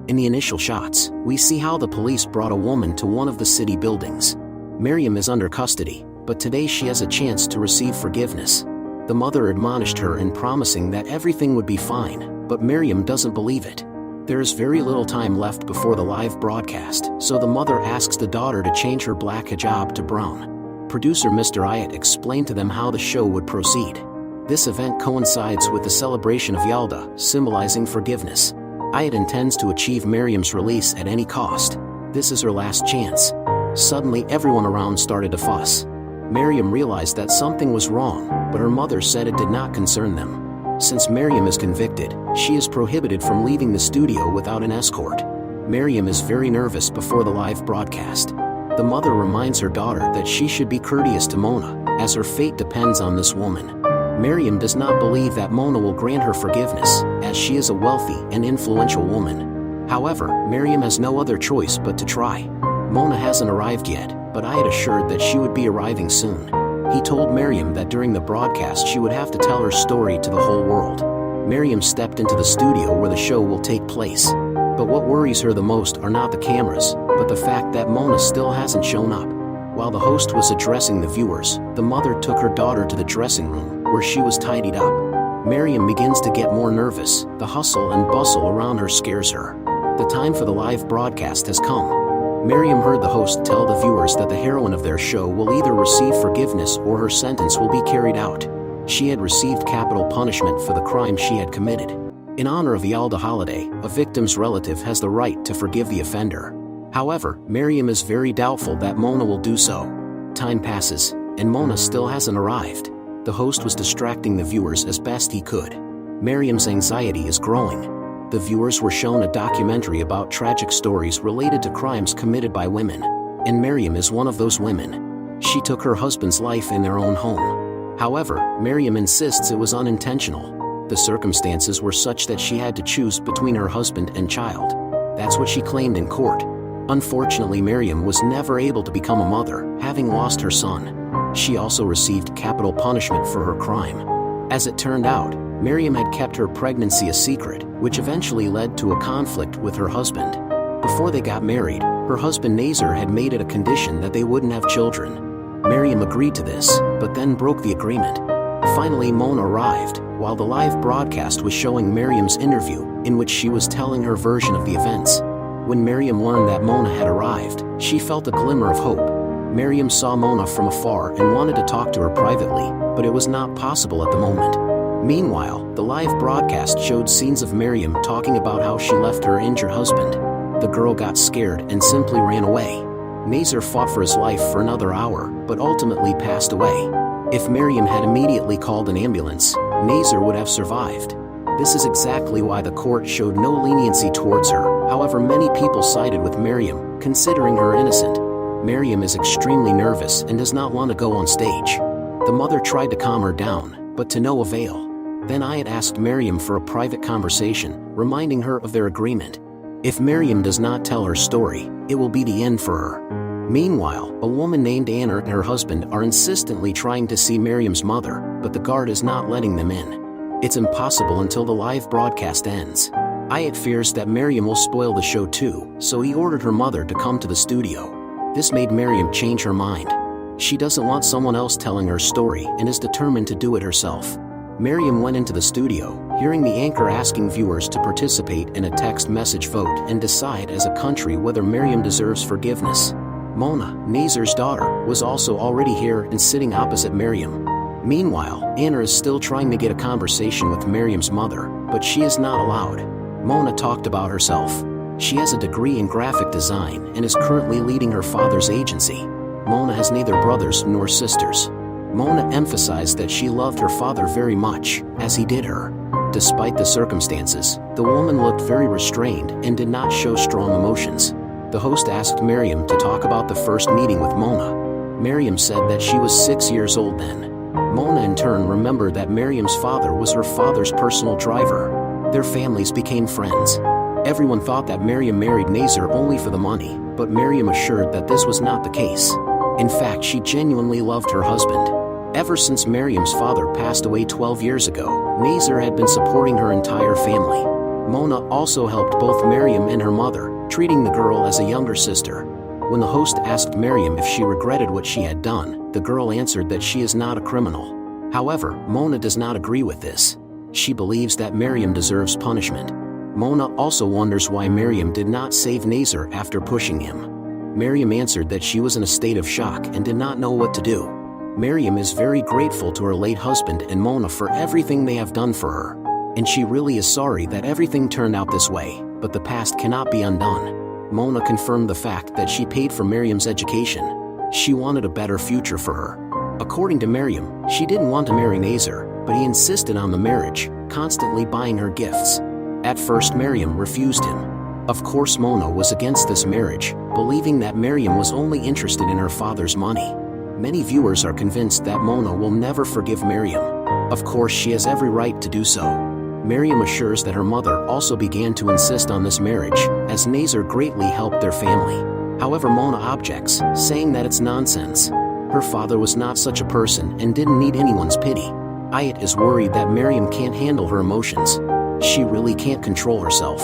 In the initial shots, we see how the police brought a woman to one of the city buildings. Maryam is under custody, but today she has a chance to receive forgiveness. The mother admonished her in promising that everything would be fine, but Maryam doesn't believe it. There is very little time left before the live broadcast, so the mother asks the daughter to change her black hijab to brown. Producer Mr. Ayat explained to them how the show would proceed. This event coincides with the celebration of Yalda, symbolizing forgiveness. Ayat intends to achieve Maryam's release at any cost. This is her last chance. Suddenly everyone around started to fuss. Maryam realized that something was wrong, but her mother said it did not concern them. Since Maryam is convicted, she is prohibited from leaving the studio without an escort. Maryam is very nervous before the live broadcast. The mother reminds her daughter that she should be courteous to Mona, as her fate depends on this woman. Maryam does not believe that Mona will grant her forgiveness, as she is a wealthy and influential woman. However, Maryam has no other choice but to try. Mona hasn't arrived yet, but I had assured that she would be arriving soon. He told Maryam that during the broadcast she would have to tell her story to the whole world. Maryam stepped into the studio where the show will take place. But what worries her the most are not the cameras, but the fact that Mona still hasn't shown up. While the host was addressing the viewers, the mother took her daughter to the dressing room, where she was tidied up. Maryam begins to get more nervous. The hustle and bustle around her scares her. The time for the live broadcast has come. Maryam heard the host tell the viewers that the heroine of their show will either receive forgiveness or her sentence will be carried out. She had received capital punishment for the crime she had committed. In honor of the Yalda holiday, a victim's relative has the right to forgive the offender. However, Maryam is very doubtful that Mona will do so. Time passes, and Mona still hasn't arrived. The host was distracting the viewers as best he could. Maryam's anxiety is growing. The viewers were shown a documentary about tragic stories related to crimes committed by women, and Maryam is one of those women. She took her husband's life in their own home. However, Maryam insists it was unintentional. The circumstances were such that she had to choose between her husband and child. That's what she claimed in court. Unfortunately, Maryam was never able to become a mother, having lost her son. She also received capital punishment for her crime. As it turned out, Maryam had kept her pregnancy a secret, which eventually led to a conflict with her husband. Before they got married, her husband Nasser had made it a condition that they wouldn't have children. Maryam agreed to this, but then broke the agreement. Finally, Mona arrived, while the live broadcast was showing Maryam's interview, in which she was telling her version of the events. When Maryam learned that Mona had arrived, she felt a glimmer of hope. Maryam saw Mona from afar and wanted to talk to her privately, but it was not possible at the moment. Meanwhile, the live broadcast showed scenes of Maryam talking about how she left her injured husband. The girl got scared and simply ran away. Nasser fought for his life for another hour, but ultimately passed away. If Maryam had immediately called an ambulance, Nasser would have survived. This is exactly why the court showed no leniency towards her. However, many people sided with Maryam, considering her innocent. Maryam is extremely nervous and does not want to go on stage. The mother tried to calm her down, but to no avail. Then I had asked Maryam for a private conversation, reminding her of their agreement. If Maryam does not tell her story, it will be the end for her. Meanwhile, a woman named Anna and her husband are insistently trying to see Maryam's mother, but the guard is not letting them in. It's impossible until the live broadcast ends. Ayat fears that Maryam will spoil the show too, so he ordered her mother to come to the studio. This made Maryam change her mind. She doesn't want someone else telling her story and is determined to do it herself. Maryam went into the studio, hearing the anchor asking viewers to participate in a text message vote and decide as a country whether Maryam deserves forgiveness. Mona, Nasser's daughter, was also already here and sitting opposite Maryam. Meanwhile, Anna is still trying to get a conversation with Maryam's mother, but she is not allowed. Mona talked about herself. She has a degree in graphic design and is currently leading her father's agency. Mona has neither brothers nor sisters. Mona emphasized that she loved her father very much, as he did her. Despite the circumstances, the woman looked very restrained and did not show strong emotions. The host asked Maryam to talk about the first meeting with Mona. Maryam said that she was 6 years old then. Mona in turn remembered that Maryam's father was her father's personal driver. Their families became friends. Everyone thought that Maryam married Nasser only for the money, but Maryam assured that this was not the case. In fact, she genuinely loved her husband. Ever since Maryam's father passed away 12 years ago, Nasser had been supporting her entire family. Mona also helped both Maryam and her mother, treating the girl as a younger sister. When the host asked Maryam if she regretted what she had done, the girl answered that she is not a criminal. However, Mona does not agree with this. She believes that Maryam deserves punishment. Mona also wonders why Maryam did not save Nasser after pushing him. Maryam answered that she was in a state of shock and did not know what to do. Maryam is very grateful to her late husband and Mona for everything they have done for her. And she really is sorry that everything turned out this way, but the past cannot be undone. Mona confirmed the fact that she paid for Maryam's education. She wanted a better future for her. According to Maryam, she didn't want to marry Nasser, but he insisted on the marriage, constantly buying her gifts. At first Maryam refused him. Of course Mona was against this marriage, believing that Maryam was only interested in her father's money. Many viewers are convinced that Mona will never forgive Maryam. Of course she has every right to do so. Maryam assures that her mother also began to insist on this marriage, as Nasser greatly helped their family. However, Mona objects, saying that it's nonsense. Her father was not such a person and didn't need anyone's pity. Ayat is worried that Maryam can't handle her emotions. She really can't control herself.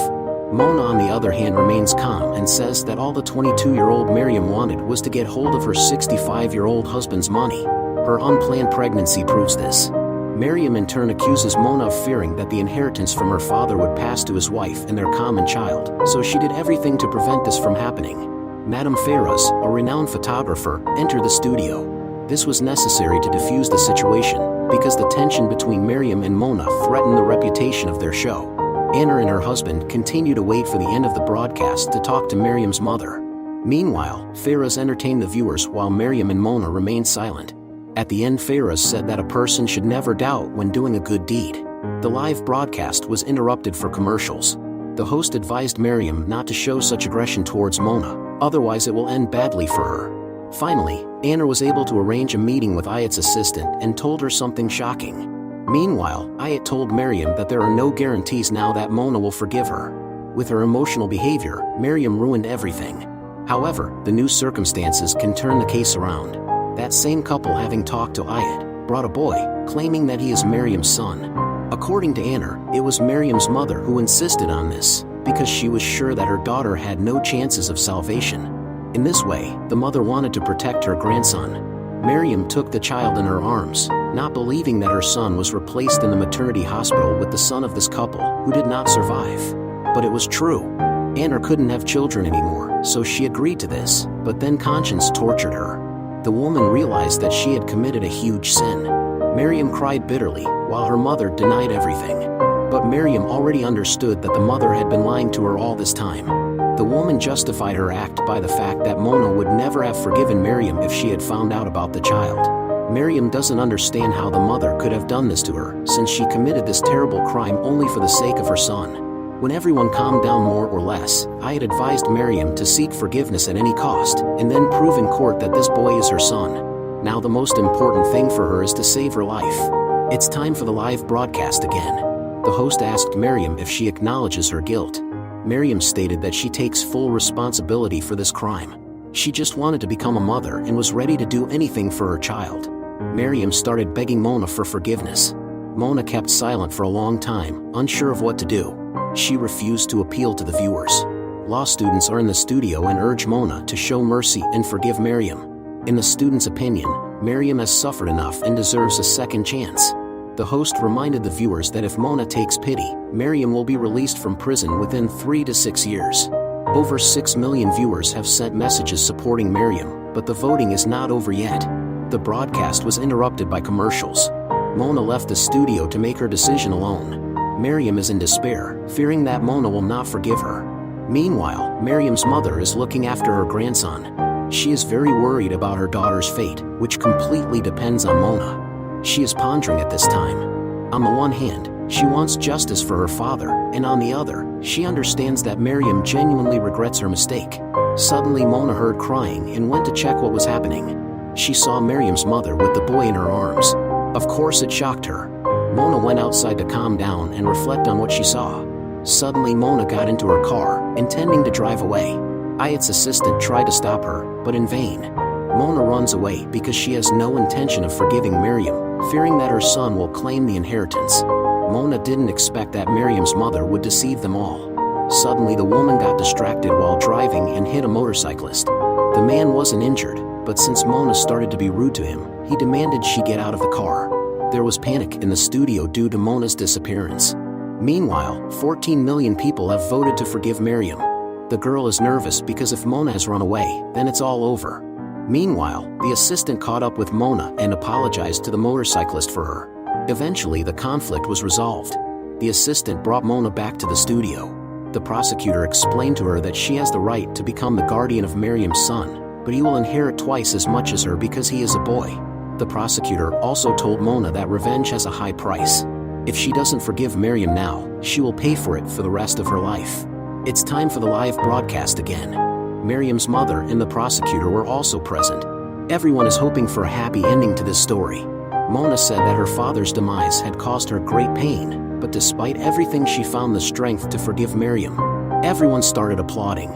Mona on the other hand remains calm and says that all the 22-year-old Maryam wanted was to get hold of her 65-year-old husband's money. Her unplanned pregnancy proves this. Maryam in turn accuses Mona of fearing that the inheritance from her father would pass to his wife and their common child, so she did everything to prevent this from happening. Madame Feroz, a renowned photographer, entered the studio. This was necessary to defuse the situation, because the tension between Maryam and Mona threatened the reputation of their show. Anna and her husband continue to wait for the end of the broadcast to talk to Maryam's mother. Meanwhile, Feroz entertained the viewers while Maryam and Mona remained silent. At the end, Feroz said that a person should never doubt when doing a good deed. The live broadcast was interrupted for commercials. The host advised Maryam not to show such aggression towards Mona, otherwise it will end badly for her. Finally, Anna was able to arrange a meeting with Ayat's assistant and told her something shocking. Meanwhile, Ayat told Maryam that there are no guarantees now that Mona will forgive her. With her emotional behavior, Maryam ruined everything. However, the new circumstances can turn the case around. That same couple, having talked to Ayat, brought a boy, claiming that he is Maryam's son. According to Anna, it was Maryam's mother who insisted on this, because she was sure that her daughter had no chances of salvation. In this way, the mother wanted to protect her grandson. Maryam took the child in her arms, not believing that her son was replaced in the maternity hospital with the son of this couple, who did not survive. But it was true. Anna couldn't have children anymore, so she agreed to this, but then conscience tortured her. The woman realized that she had committed a huge sin. Maryam cried bitterly, while her mother denied everything. But Maryam already understood that the mother had been lying to her all this time. The woman justified her act by the fact that Mona would never have forgiven Maryam if she had found out about the child. Maryam doesn't understand how the mother could have done this to her, since she committed this terrible crime only for the sake of her son. When everyone calmed down more or less, I had advised Maryam to seek forgiveness at any cost, and then prove in court that this boy is her son. Now the most important thing for her is to save her life. It's time for the live broadcast again. The host asked Maryam if she acknowledges her guilt. Maryam stated that she takes full responsibility for this crime. She just wanted to become a mother and was ready to do anything for her child. Maryam started begging Mona for forgiveness. Mona kept silent for a long time, unsure of what to do. She refused to appeal to the viewers. Law students are in the studio and urge Mona to show mercy and forgive Maryam. In the students' opinion, Maryam has suffered enough and deserves a second chance. The host reminded the viewers that if Mona takes pity, Maryam will be released from prison within 3 to 6 years. Over 6 million viewers have sent messages supporting Maryam, but the voting is not over yet. The broadcast was interrupted by commercials. Mona left the studio to make her decision alone. Maryam is in despair, fearing that Mona will not forgive her. Meanwhile, Maryam's mother is looking after her grandson. She is very worried about her daughter's fate, which completely depends on Mona. She is pondering at this time. On the one hand, she wants justice for her father, and on the other, she understands that Maryam genuinely regrets her mistake. Suddenly Mona heard crying and went to check what was happening. She saw Maryam's mother with the boy in her arms. Of course it shocked her. Mona went outside to calm down and reflect on what she saw. Suddenly Mona got into her car, intending to drive away. Ayat's assistant tried to stop her, but in vain. Mona runs away because she has no intention of forgiving Maryam, fearing that her son will claim the inheritance. Mona didn't expect that Maryam's mother would deceive them all. Suddenly the woman got distracted while driving and hit a motorcyclist. The man wasn't injured, but since Mona started to be rude to him, he demanded she get out of the car. There was panic in the studio due to Mona's disappearance. Meanwhile, 14 million people have voted to forgive Maryam. The girl is nervous because if Mona has run away, then it's all over. Meanwhile, the assistant caught up with Mona and apologized to the motorcyclist for her. Eventually, the conflict was resolved. The assistant brought Mona back to the studio. The prosecutor explained to her that she has the right to become the guardian of Maryam's son, but he will inherit twice as much as her because he is a boy. The prosecutor also told Mona that revenge has a high price. If she doesn't forgive Maryam now, she will pay for it for the rest of her life. It's time for the live broadcast again. Maryam's mother and the prosecutor were also present. Everyone is hoping for a happy ending to this story. Mona said that her father's demise had caused her great pain, but despite everything she found the strength to forgive Maryam. Everyone started applauding.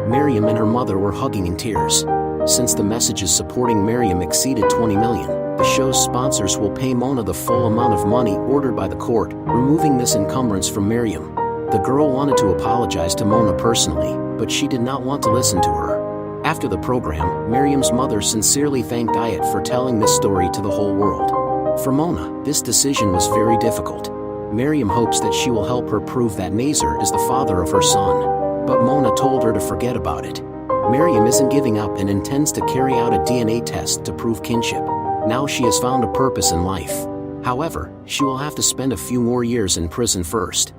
Maryam and her mother were hugging in tears. Since the messages supporting Maryam exceeded 20 million, the show's sponsors will pay Mona the full amount of money ordered by the court, removing this encumbrance from Maryam. The girl wanted to apologize to Mona personally, but she did not want to listen to her. After the program, Maryam's mother sincerely thanked Ayat for telling this story to the whole world. For Mona, this decision was very difficult. Maryam hopes that she will help her prove that Nasser is the father of her son. But Mona told her to forget about it. Maryam isn't giving up and intends to carry out a DNA test to prove kinship. Now she has found a purpose in life. However, she will have to spend a few more years in prison first.